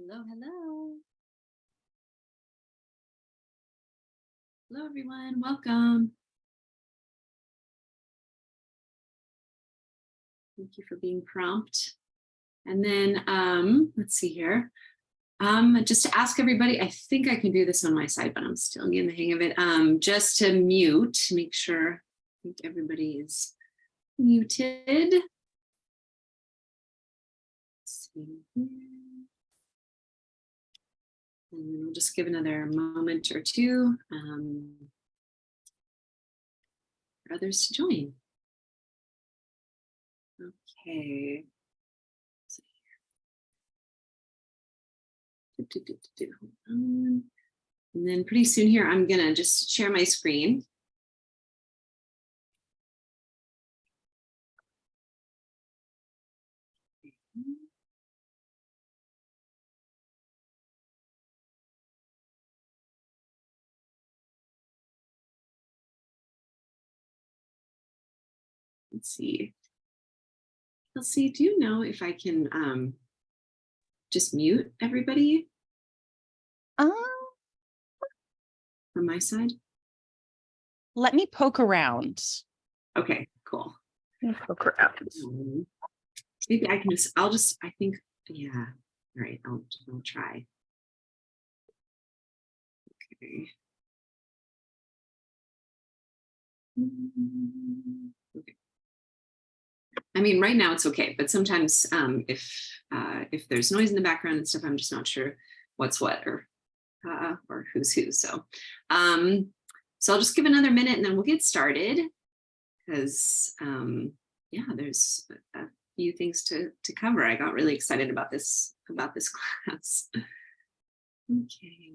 Hello, hello. Hello, everyone. Welcome. Thank you for being prompt. And then let's see here. Just to ask everybody, I think I can do this on my side, but I'm still getting the hang of it. Just to mute, make sure I think everybody is muted. Let's see here. And we'll just give another moment or two for others to join. Okay. And then pretty soon here, I'm gonna just share my screen. Let's see. Do you know if I can just mute everybody from my side? Let me poke around. Okay, cool. Poke around. Maybe I can I think, yeah. All right, I'll try. Okay. Okay. I mean, right now it's okay, but sometimes if there's noise in the background and stuff, I'm just not sure what's what or who's who. So I'll just give another minute and then we'll get started because yeah, there's a few things to cover. I got really excited about this class. Okay,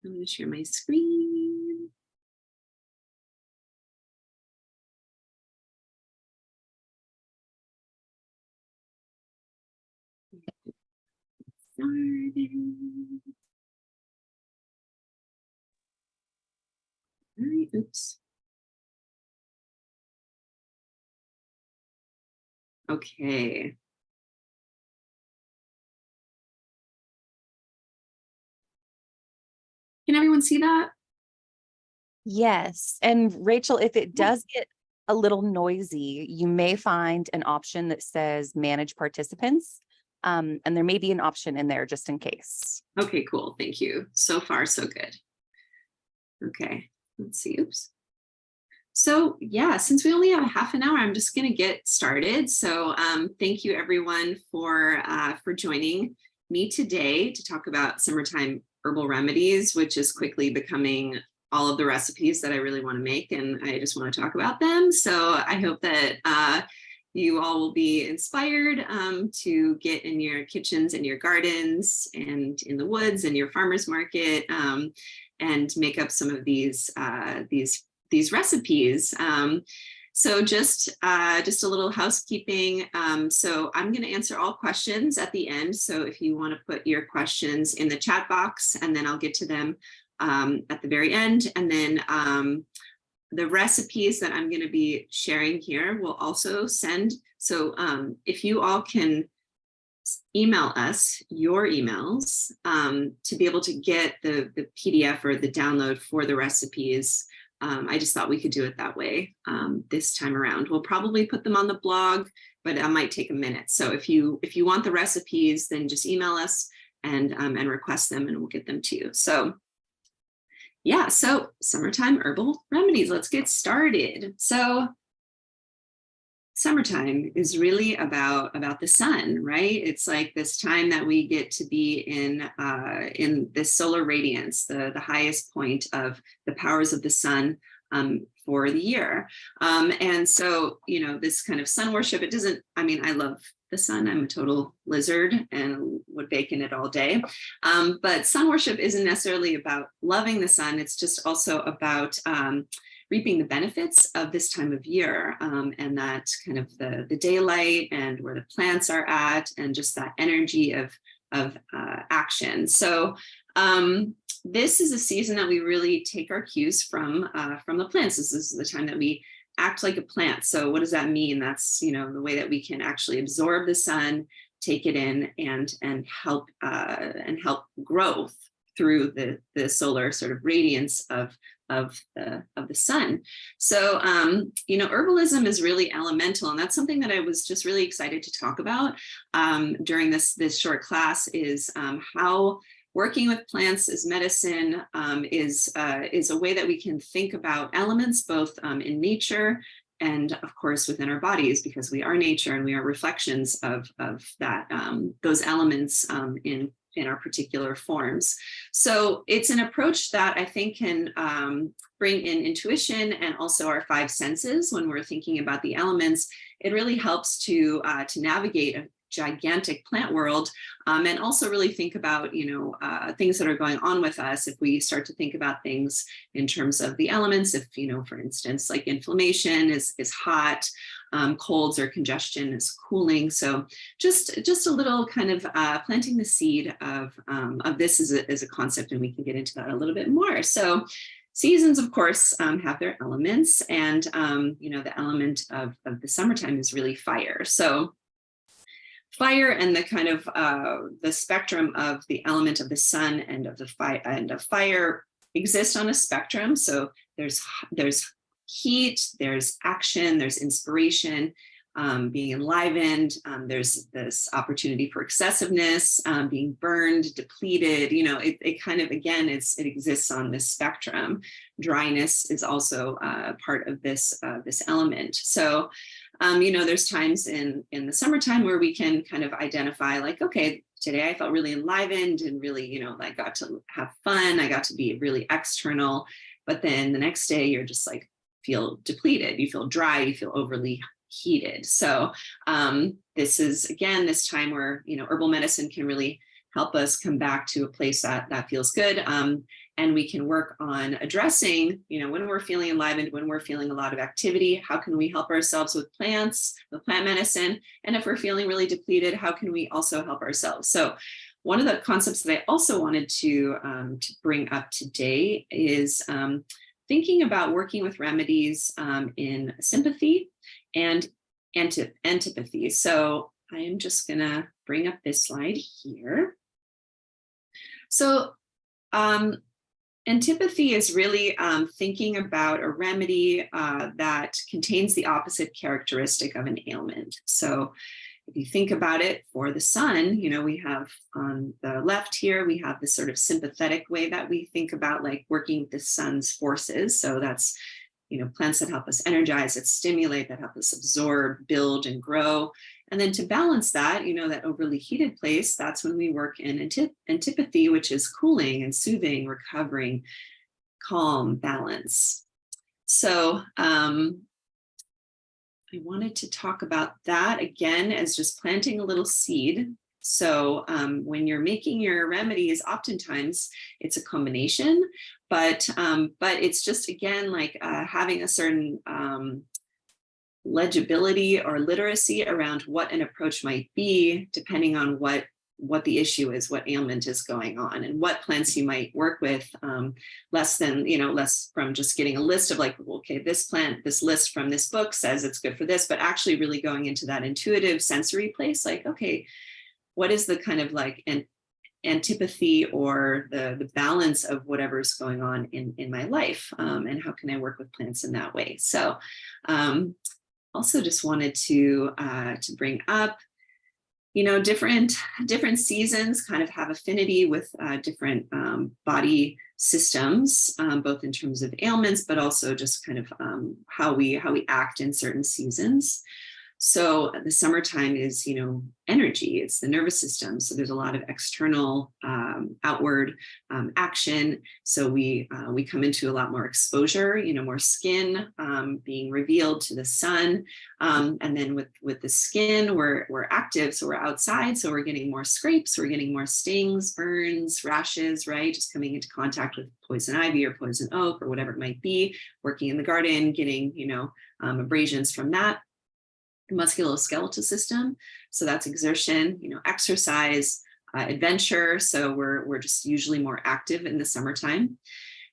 I'm going to share my screen. Started. All right, oops. Okay. Can everyone see that? Yes. And Rachel, if it does get a little noisy, you may find an option that says manage participants. And there may be an option in there just in case. Okay, cool. Thank you. So far, so good. Okay, let's see. Oops. So yeah, since we only have a half an hour, I'm just going to get started. So thank you everyone for joining me today to talk about summertime herbal remedies, which is quickly becoming all of the recipes that I really want to make, and I just want to talk about them. So I hope that you all will be inspired to get in your kitchens and your gardens and in the woods and your farmers market and make up some of these recipes. So just a little housekeeping. So I'm going to answer all questions at the end. So if you want to put your questions in the chat box, and then I'll get to them at the very end. And then the recipes that I'm going to be sharing here will also send. So if you all can email us your emails to be able to get the PDF or the download for the recipes. I just thought we could do it that way this time around. We'll probably put them on the blog, but it might take a minute. So if you want the recipes, then just email us and request them and we'll get them to you. So yeah, so summertime herbal remedies, let's get started. So summertime is really about the sun, right? It's like this time that we get to be in this solar radiance, the highest point of the powers of the sun for the year. And so, you know, this kind of sun worship, it doesn't, I mean, I love the sun. I'm a total lizard and would bake in it all day. But sun worship isn't necessarily about loving the sun. It's just also about reaping the benefits of this time of year and that kind of the daylight and where the plants are at and just that energy of action. So this is a season that we really take our cues from the plants. This is the time that we act like a plant. So what does that mean? That's, you know, the way that we can actually absorb the sun take it in and help growth through the solar sort of radiance of the sun. So herbalism is really elemental, and that's something that I was just really excited to talk about during this short class, is how working with plants as medicine is a way that we can think about elements both in nature and of course within our bodies, because we are nature and we are reflections of that those elements in our particular forms. So it's an approach that I think can bring in intuition and also our five senses when we're thinking about the elements. It really helps to navigate a gigantic plant world, and also really think about things that are going on with us. If we start to think about things in terms of the elements, if for instance, like inflammation is hot, colds or congestion is cooling. So just a little kind of planting the seed of this as a concept, and we can get into that a little bit more. So seasons, of course, have their elements, and the element of the summertime is really fire. So fire and the kind of the spectrum of the element of the sun and of the fire exist on a spectrum. So there's heat, there's action, there's inspiration, being enlivened. There's this opportunity for excessiveness, being burned, depleted. It kind of, again, it exists on this spectrum. Dryness is also part of this element. So there's times in the summertime where we can kind of identify, like, okay, today I felt really enlivened and really, I got to have fun. I got to be really external. But then the next day you're just like, feel depleted. You feel dry. You feel overly heated. So this is, again, this time where, herbal medicine can really help us come back to a place that feels good. And we can work on addressing, when we're feeling enlivened, when we're feeling a lot of activity, how can we help ourselves with plants, with plant medicine? And if we're feeling really depleted, how can we also help ourselves? So one of the concepts that I also wanted to bring up today is thinking about working with remedies in sympathy and antipathy. So I am just going to bring up this slide here. So antipathy is really thinking about a remedy that contains the opposite characteristic of an ailment. So if you think about it, for the sun, we have on the left here, we have this sort of sympathetic way that we think about, like working with the sun's forces. So that's, plants that help us energize, that stimulate, that help us absorb, build, and grow. And then to balance that, that overly heated place, that's when we work in antipathy, which is cooling and soothing, recovering, calm, balance. So I wanted to talk about that again as just planting a little seed. So when you're making your remedies, oftentimes it's a combination, but it's just, again, like having a certain legibility or literacy around what an approach might be, depending on what the issue is, what ailment is going on, and what plants you might work with, less from just getting a list of like, okay, this plant, this list from this book says it's good for this, but actually really going into that intuitive sensory place, like, okay, what is the kind of like an antipathy or the balance of whatever's going on in my life, and how can I work with plants in that way? So also just wanted to bring up, different seasons kind of have affinity with different body systems, both in terms of ailments, but also just kind of how we act in certain seasons. So the summertime is, energy, it's the nervous system. So there's a lot of external, outward action. So we come into a lot more exposure, more skin being revealed to the sun. And then with the skin, we're active. So we're outside. So we're getting more scrapes, we're getting more stings, burns, rashes, right? Just coming into contact with poison ivy or poison oak or whatever it might be, working in the garden, getting, abrasions from that. Musculoskeletal system. So that's exertion, exercise, adventure. So we're just usually more active in the summertime.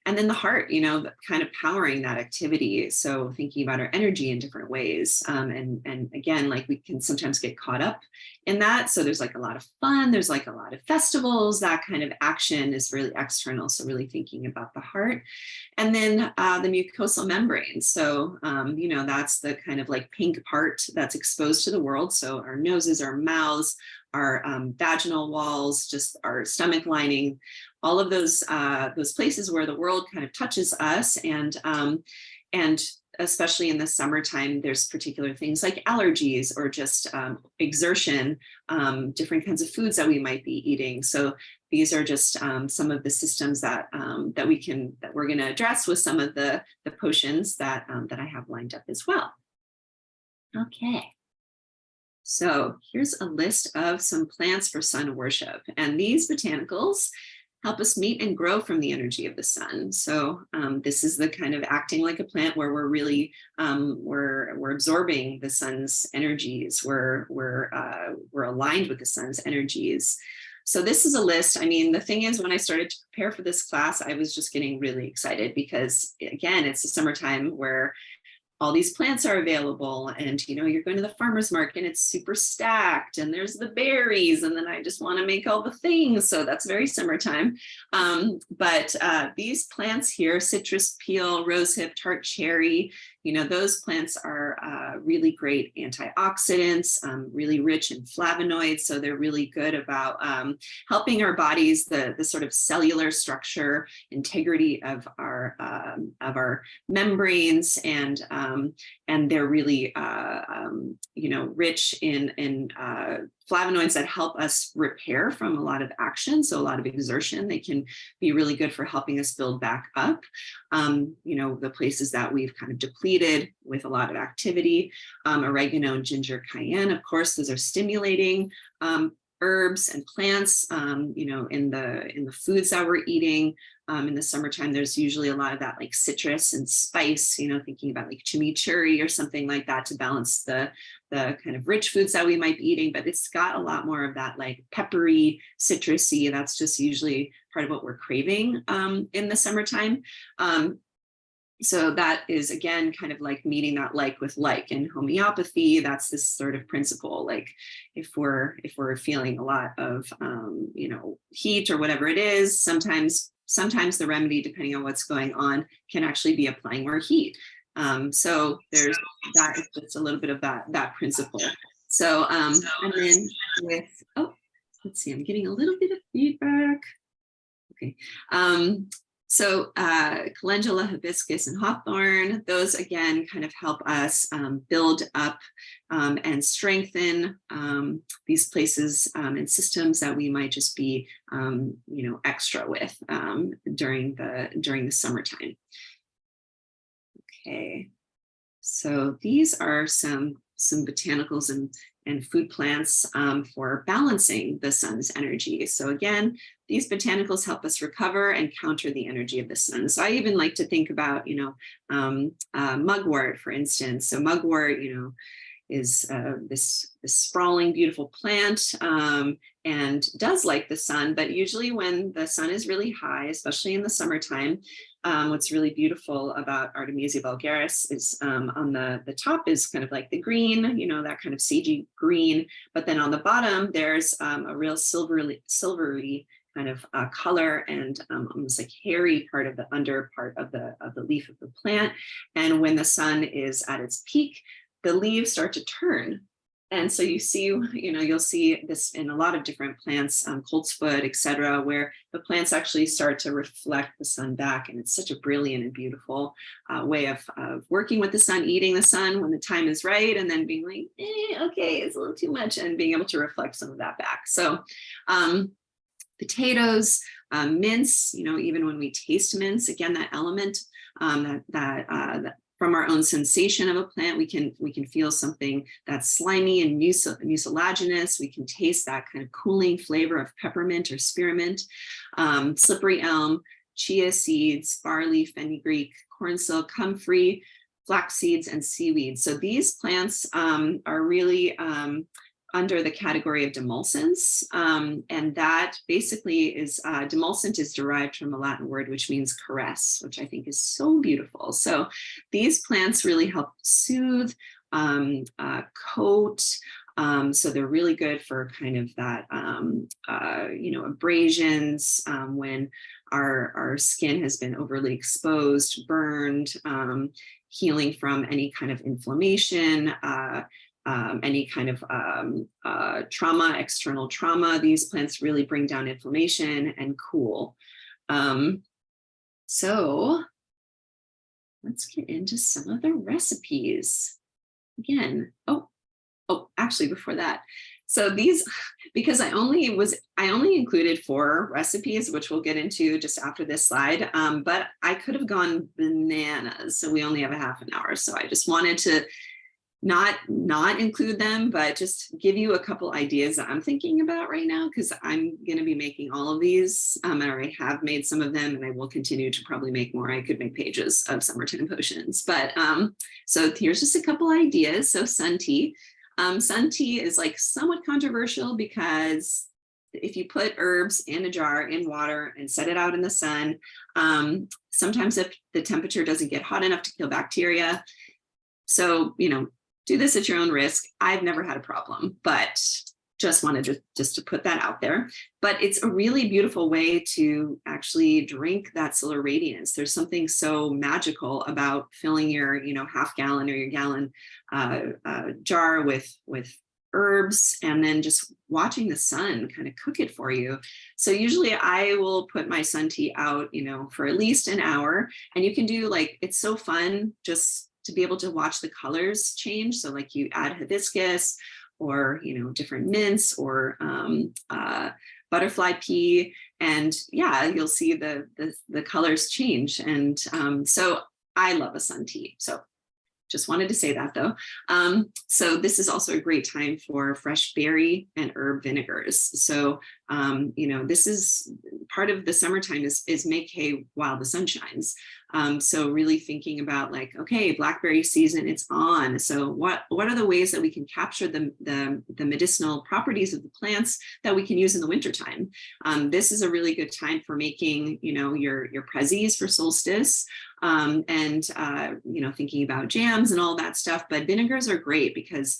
And then the heart, kind of powering that activity. So thinking about our energy in different ways. And again, like we can sometimes get caught up in that. So there's like a lot of fun, there's like a lot of festivals, that kind of action is really external. So really thinking about the heart. And then the mucosal membrane. So, that's the kind of like pink part that's exposed to the world. So our noses, our mouths, our vaginal walls, just our stomach lining, all of those places where the world kind of touches us. And especially in the summertime, there's particular things like allergies or just exertion, different kinds of foods that we might be eating. So these are just some of the systems that we're going to address with some of the potions that I have lined up as well. Okay. So here's a list of some plants for sun worship, and these botanicals help us meet and grow from the energy of the sun. So this is the kind of acting like a plant where we're really we're absorbing the sun's energies. We're aligned with the sun's energies. So this is a list. I mean, the thing is, when I started to prepare for this class, I was just getting really excited because, again, it's the summertime where all these plants are available, and you're going to the farmer's market and it's super stacked, and there's the berries, and then I just want to make all the things. So that's very summertime. But these plants here, citrus peel, rosehip, tart cherry, those plants are really great antioxidants, really rich in flavonoids. So they're really good about helping our bodies, the sort of cellular structure, integrity of our membranes, and they're really rich in flavonoids that help us repair from a lot of action, so a lot of exertion. They can be really good for helping us build back up, the places that we've kind of depleted with a lot of activity. Oregano and ginger, cayenne, of course, those are stimulating herbs and plants, in the foods that we're eating. In the summertime, there's usually a lot of that like citrus and spice, thinking about like chimichurri or something like that to balance the kind of rich foods that we might be eating, but it's got a lot more of that like peppery, citrusy. That's just usually part of what we're craving in the summertime. So that is, again, kind of like meeting that like with like. In homeopathy, that's this sort of principle. Like if we're feeling a lot of heat or whatever it is, sometimes the remedy, depending on what's going on, can actually be applying more heat. So there's that, it's just a little bit of that principle. So and then with let's see, I'm getting a little bit of feedback. Okay. So calendula, hibiscus, and hawthorn, those again kind of help us build up and strengthen these places and systems that we might just be, extra with during the summertime. Okay, so these are some botanicals and food plants for balancing the sun's energy. So again, these botanicals help us recover and counter the energy of the sun. So I even like to think about, mugwort, for instance. So mugwort, is this sprawling, beautiful plant and does like the sun, but usually when the sun is really high, especially in the summertime, what's really beautiful about Artemisia vulgaris is on the top is kind of like the green, that kind of sagey green, but then on the bottom, there's a real silvery kind of color and almost like hairy part of the under part of the leaf of the plant. And when the sun is at its peak, the leaves start to turn. And so you see, you'll see this in a lot of different plants, coltsfoot, et cetera, where the plants actually start to reflect the sun back. And it's such a brilliant and beautiful way of working with the sun, eating the sun when the time is right, and then being like, okay, it's a little too much, and being able to reflect some of that back. So potatoes, mince, even when we taste mince, again, that element that from our own sensation of a plant, we can feel something that's slimy and mucilaginous. We can taste that kind of cooling flavor of peppermint or spearmint, slippery elm, chia seeds, barley, fenugreek, cornsilk, comfrey, flax seeds, and seaweed. So these plants are really under the category of demulcents. And that basically is, demulcent is derived from a Latin word, which means caress, which I think is so beautiful. So these plants really help soothe, coat. So they're really good for kind of that, abrasions, when our skin has been overly exposed, burned, healing from any kind of inflammation, any kind of trauma, external trauma. These plants really bring down inflammation and cool. So let's get into some of the recipes. Again, actually before that. So these, because I only included 4 recipes, which we'll get into just after this slide, but I could have gone bananas. So we only have a half an hour. So I just wanted to not include them, but just give you a couple ideas that I'm thinking about right now, because I'm going to be making all of these. I already have made some of them, and I will continue to probably make more. I could make pages of summertime potions, but so here's just a couple ideas. So sun tea. Sun tea is like somewhat controversial, because if you put herbs in a jar in water and set it out in the sun, sometimes if the temperature doesn't get hot enough to kill bacteria. So, do this at your own risk. I've never had a problem, but just wanted to put that out there. But it's a really beautiful way to actually drink that solar radiance. There's something so magical about filling your, half gallon or your gallon jar with herbs, and then just watching the sun kind of cook it for you. So usually I will put my sun tea out, for at least an hour, and you can do it's so fun just to be able to watch the colors change. So like you add hibiscus, or different mints, or butterfly pea, and you'll see the colors change. And so I love a sun tea. So just wanted to say that, though. So this is also a great time for fresh berry and herb vinegars. So this is part of the summertime is make hay while the sun shines. So really thinking about okay, blackberry season, it's on. So what are the ways that we can capture the medicinal properties of the plants that we can use in the wintertime? This is a really good time for making, your prezzies for solstice, and thinking about jams and all that stuff. But vinegars are great because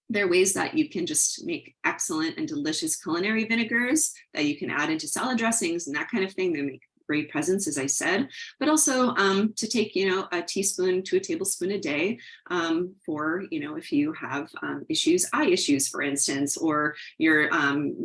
there are ways that you can just make excellent and delicious culinary vinegars that you can add into salad dressings and that kind of thing. They make great presents, as I said, but also to take, a teaspoon to a tablespoon a day for, if you have eye issues, for instance, or you're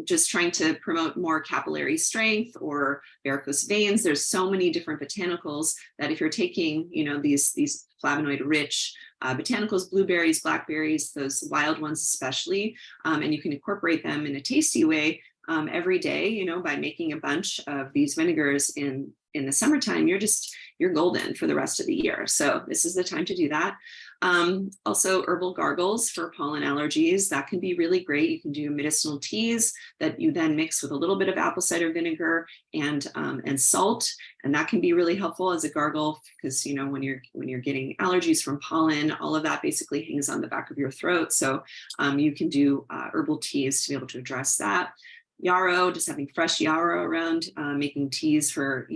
just trying to promote more capillary strength or varicose veins. There's so many different botanicals that if you're taking, these flavonoid rich botanicals, blueberries, blackberries, those wild ones especially, and you can incorporate them in a tasty way every day, by making a bunch of these vinegars in the summertime. You're golden for the rest of the year. So this is the time to do that. Also herbal gargles for pollen allergies. That can be really great. You can do medicinal teas that you then mix with a little bit of apple cider vinegar and salt. And that can be really helpful as a gargle, because, when you're getting allergies from pollen, all of that basically hangs on the back of your throat. So you can do herbal teas to be able to address that. Yarrow, just having fresh yarrow around, making teas for,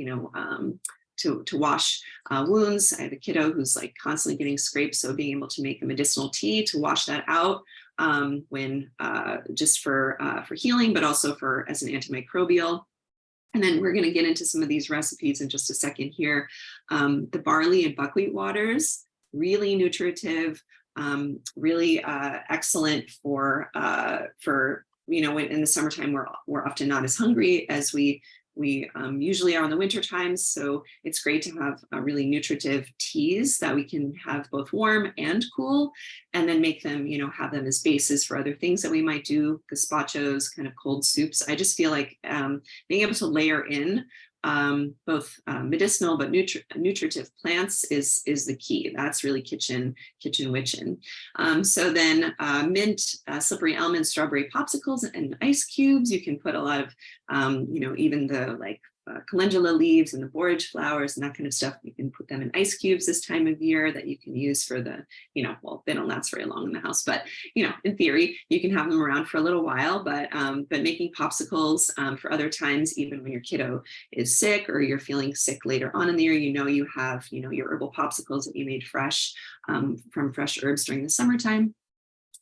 to wash wounds. I have a kiddo who's constantly getting scrapes. So being able to make a medicinal tea to wash that out when just for healing, but also as an antimicrobial. And then we're going to get into some of these recipes in just a second here. The barley and buckwheat waters, really nutritive, really excellent for in the summertime, we're often not as hungry as we usually are in the winter times. So it's great to have really nutritive teas that we can have both warm and cool, and then make them, have them as bases for other things that we might do, gazpachos, kind of cold soups. I just feel like being able to layer in both medicinal but nutritive plants is the key. That's really kitchen witchin'. So then mint, slippery almond, strawberry popsicles, and ice cubes. You can put a lot of, even the calendula leaves and the borage flowers and that kind of stuff. You can put them in ice cubes this time of year that you can use for the, well, they don't last very long in the house, but in theory, you can have them around for a little while. But making popsicles for other times, even when your kiddo is sick or you're feeling sick later on in the year, you have your herbal popsicles that you made fresh from fresh herbs during the summertime.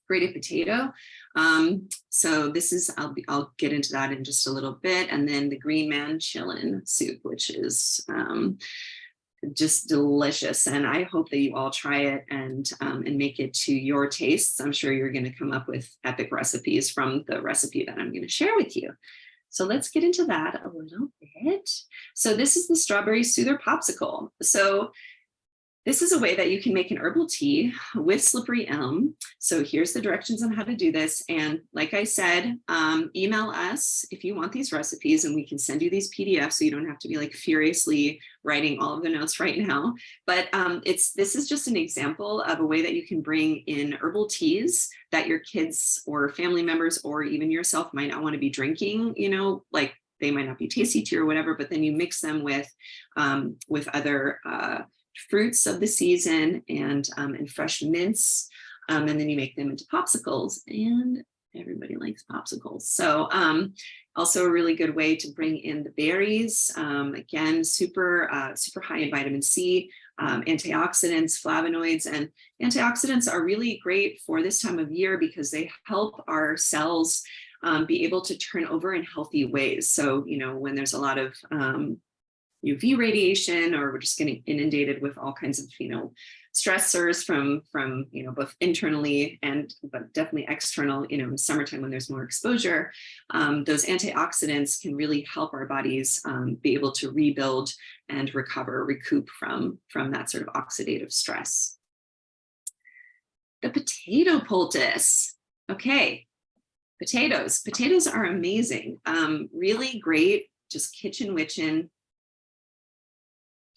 Grated potato. So this is, I'll get into that in just a little bit. And then the green man chillin soup, which is just delicious. And I hope that you all try it and make it to your tastes. I'm sure you're going to come up with epic recipes from the recipe that I'm going to share with you. So let's get into that a little bit. So this is the strawberry soother popsicle. So this is a way that you can make an herbal tea with slippery elm. So here's the directions on how to do this. And like I said, email us if you want these recipes and we can send you these PDFs so you don't have to be like furiously writing all of the notes right now. But this is just an example of a way that you can bring in herbal teas that your kids or family members or even yourself might not want to be drinking, like they might not be tasty to you or whatever, but then you mix them with other fruits of the season and fresh mints, and then you make them into popsicles, and everybody likes popsicles. So also a really good way to bring in the berries. Again, super high in vitamin C, antioxidants, flavonoids, and antioxidants are really great for this time of year because they help our cells be able to turn over in healthy ways. So when there's a lot of UV radiation, or we're just getting inundated with all kinds of, stressors from both internally but definitely external, in summertime when there's more exposure, those antioxidants can really help our bodies be able to rebuild and recoup from that sort of oxidative stress. The potato poultice. Okay, potatoes are amazing. Really great, just kitchen witchin'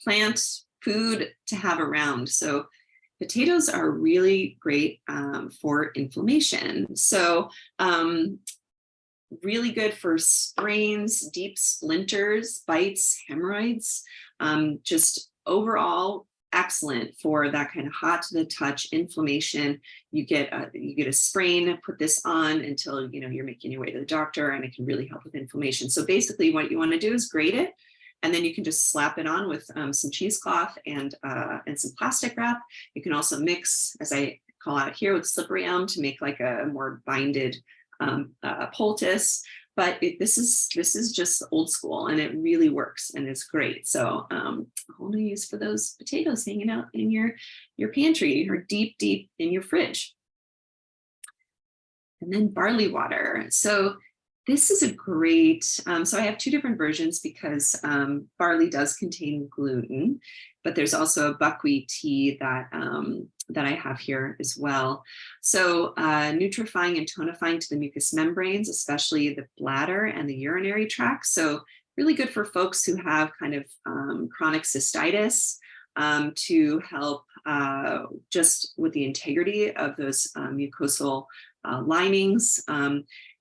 plant food to have around. So potatoes are really great for inflammation. So really good for sprains, deep splinters, bites, hemorrhoids, just overall excellent for that kind of hot to the touch inflammation. You get a sprain, put this on until you're making your way to the doctor, and it can really help with inflammation. So basically what you want to do is grate it, and then you can just slap it on with some cheesecloth and some plastic wrap. You can also mix, as I call out here, with slippery elm to make like a more binded poultice. But this is just old school, and it really works, and it's great. So a whole new use for those potatoes hanging out in your pantry or deep in your fridge. And then barley water. So this is a great, so I have two different versions because barley does contain gluten, but there's also a buckwheat tea that I have here as well. So nutrifying and tonifying to the mucous membranes, especially the bladder and the urinary tract. So really good for folks who have kind of chronic cystitis, to help just with the integrity of those mucosal linings.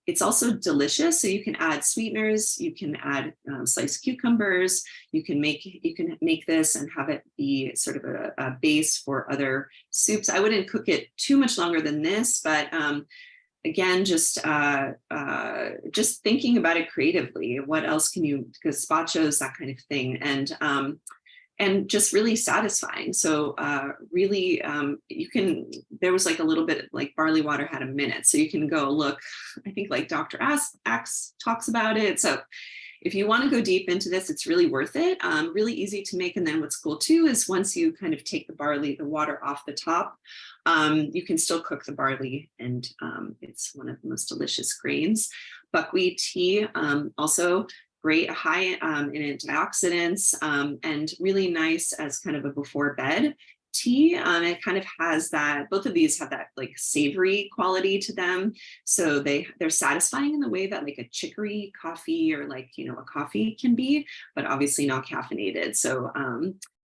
It's also delicious, so you can add sweeteners, you can add sliced cucumbers, you can make this and have it be sort of a base for other soups. I wouldn't cook it too much longer than this, but again, just thinking about it creatively. What else can you, because gazpachos, that kind of thing, and just really satisfying. So really, you can, there was like a little bit like barley water had a minute. So you can go look, I think like Dr. Axe talks about it. So if you want to go deep into this, it's really worth it. Really easy to make. And then what's cool too is once you kind of take the water off the top, you can still cook the barley, and it's one of the most delicious grains. Buckwheat tea, also great, high in antioxidants, and really nice as kind of a before bed tea. It kind of has that, both of these have that like savory quality to them. So they're satisfying in the way that like a chicory coffee or like, a coffee can be, but obviously not caffeinated. So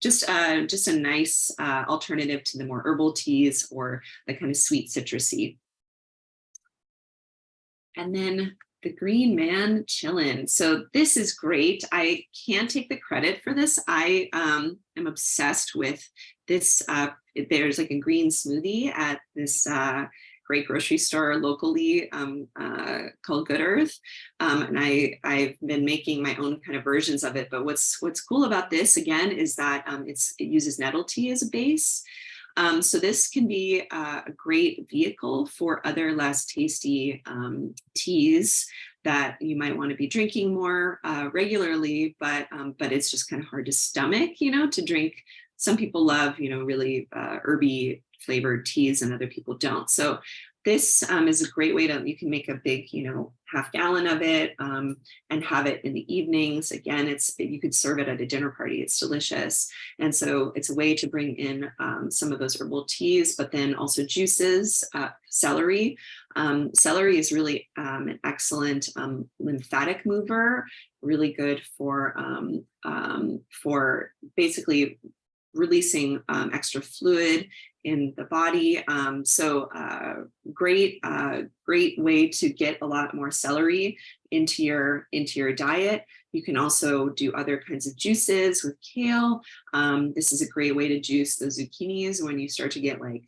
just a nice alternative to the more herbal teas or the kind of sweet citrusy. And then The Green Man Chillin'. So this is great. I can't take the credit for this. I am obsessed with this. There's like a green smoothie at this great grocery store locally called Good Earth. And I've been making my own kind of versions of it. But what's cool about this, again, is that it uses nettle tea as a base. So this can be a great vehicle for other less tasty teas that you might want to be drinking more regularly, but it's just kind of hard to stomach, to drink. Some people love, really herby flavored teas, and other people don't. So this is a great way you can make a big, half gallon of it and have it in the evenings. Again, you could serve it at a dinner party. It's delicious. And so it's a way to bring in some of those herbal teas, but then also juices, celery. Celery is really an excellent lymphatic mover, really good for basically releasing extra fluid in the body. So great way to get a lot more celery into your diet. You can also do other kinds of juices with kale. This is a great way to juice the zucchinis when you start to get like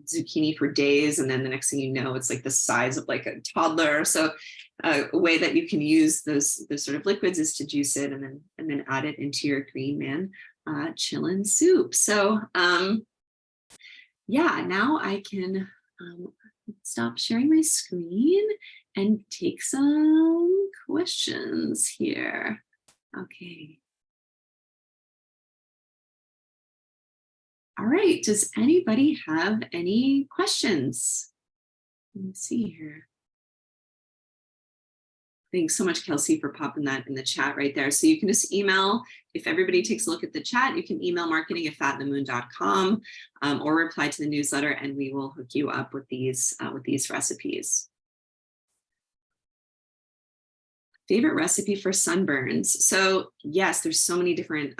zucchini for days, and then the next thing you know, it's like the size of like a toddler. So a way that you can use those sort of liquids is to juice it and then add it into your Green Man Chillin' soup. So yeah, now I can stop sharing my screen and take some questions here. Okay. All right, does anybody have any questions? Let me see here. Thanks so much, Kelsey, for popping that in the chat right there. So you can just email, if everybody takes a look at the chat, you can email marketing@fatinthemoon.com or reply to the newsletter, and we will hook you up with these recipes. Favorite recipe for sunburns. So yes, there's so many different,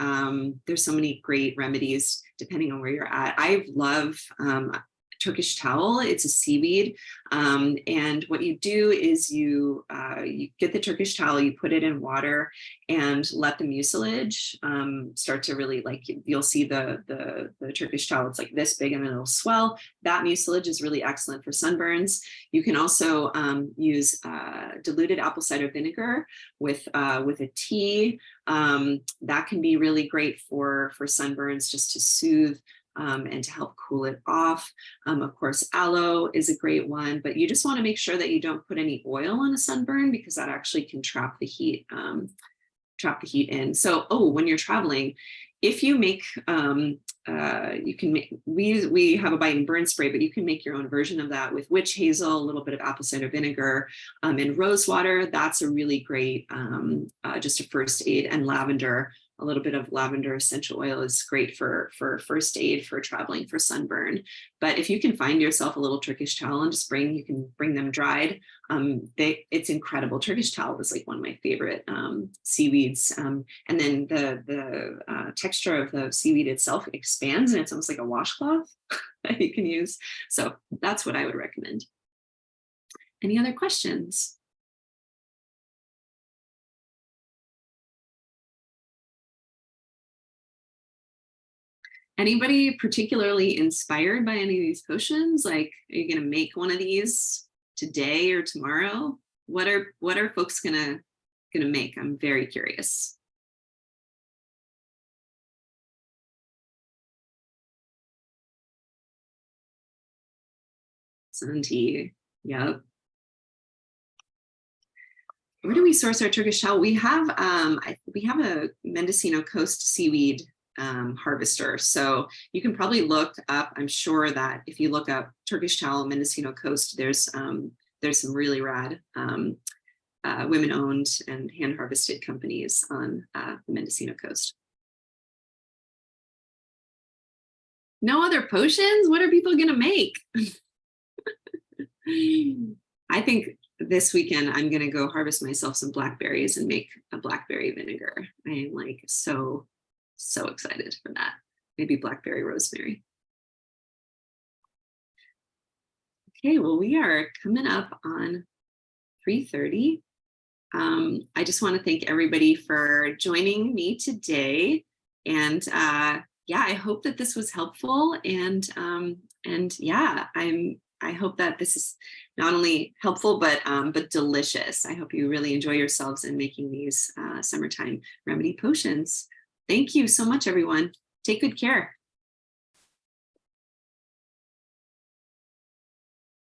there's so many great remedies depending on where you're at. I love Turkish towel. It's a seaweed. And what you do is you get the Turkish towel, you put it in water and let the mucilage start to really, like, you'll see the Turkish towel, it's like this big and then it'll swell. That mucilage is really excellent for sunburns. You can also use diluted apple cider vinegar with a tea. That can be really great for sunburns, just to soothe and to help cool it off. Of course, aloe is a great one, but you just want to make sure that you don't put any oil on a sunburn, because that actually can trap the heat in. So, when you're traveling, if you make, you can make, we have a bite and burn spray, but you can make your own version of that with witch hazel, a little bit of apple cider vinegar, and rose water. That's a really great, just a first aid, and lavender. A little bit of lavender essential oil is great for first aid for traveling for sunburn. But if you can find yourself a little Turkish towel and just you can bring them dried. It's incredible. Turkish towel is like one of my favorite seaweeds. And then the texture of the seaweed itself expands, and it's almost like a washcloth that you can use. So that's what I would recommend. Any other questions? Anybody particularly inspired by any of these potions? Like, are you gonna make one of these today or tomorrow? What are folks gonna make? I'm very curious. Sun tea, yep. Where do we source our Turkish towel? We have a Mendocino Coast seaweed harvester. So you can probably look up, I'm sure that if you look up Turkish towel Mendocino Coast, there's some really rad women-owned and hand-harvested companies on the Mendocino Coast. No other potions? What are people gonna make? I think this weekend I'm gonna go harvest myself some blackberries and make a blackberry vinegar. I am like so excited for that. Maybe blackberry rosemary. Okay, well, we are coming up on 3:30. I just want to thank everybody for joining me today. And yeah, I hope that this was helpful. And yeah, I hope that this is not only helpful but delicious. I hope you really enjoy yourselves in making these summertime remedy potions. Thank you so much, everyone. Take good care.